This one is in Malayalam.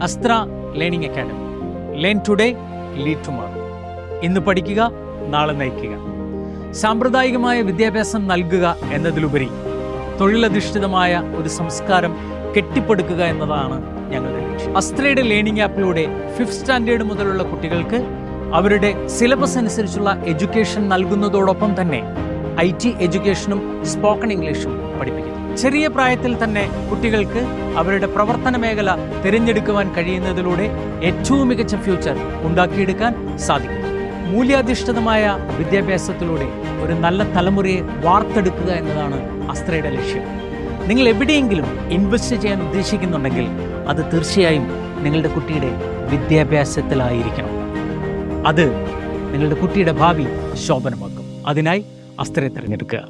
അസ്ത്ര learning academy. Learn today, lead tomorrow. ഇന്ന് പഠിക്കുക, നാളെ നയിക്കുക. സാമ്പ്രദായികമായ വിദ്യാഭ്യാസം നൽകുക എന്നതിലുപരി തൊഴിലധിഷ്ഠിതമായ ഒരു സംസ്കാരം കെട്ടിപ്പടുക്കുക എന്നതാണ് ഞങ്ങളുടെ ലക്ഷ്യം. അസ്ത്രയുടെ ലേണിംഗ് ആപ്പിലൂടെ 5th സ്റ്റാൻഡേർഡ് മുതലുള്ള കുട്ടികൾക്ക് അവരുടെ സിലബസ് അനുസരിച്ചുള്ള എഡ്യൂക്കേഷൻ നൽകുന്നതോടൊപ്പം തന്നെ IT എഡ്യൂക്കേഷനും സ്പോക്കൺ ഇംഗ്ലീഷും പഠിപ്പിക്കുന്നു. ചെറിയ പ്രായത്തിൽ തന്നെ കുട്ടികൾക്ക് അവരുടെ പ്രവർത്തന മേഖല തിരഞ്ഞെടുക്കുവാൻ കഴിയുന്നതിലൂടെ ഏറ്റവും മികച്ച ഫ്യൂച്ചർ ഉണ്ടാക്കിയെടുക്കാൻ സാധിക്കും. മൂല്യാധിഷ്ഠിതമായ വിദ്യാഭ്യാസത്തിലൂടെ ഒരു നല്ല തലമുറയെ വാർത്തെടുക്കുക എന്നതാണ് അസ്ത്രയുടെ ലക്ഷ്യം. നിങ്ങൾ എവിടെയെങ്കിലും ഇൻവെസ്റ്റ് ചെയ്യാൻ ഉദ്ദേശിക്കുന്നുണ്ടെങ്കിൽ അത് തീർച്ചയായും നിങ്ങളുടെ കുട്ടിയുടെ വിദ്യാഭ്യാസത്തിലായിരിക്കണം. അത് നിങ്ങളുടെ കുട്ടിയുടെ ഭാവി ശോഭനമാക്കും. അതിനായി അസ്ത്രയെ തിരഞ്ഞെടുക്കുക.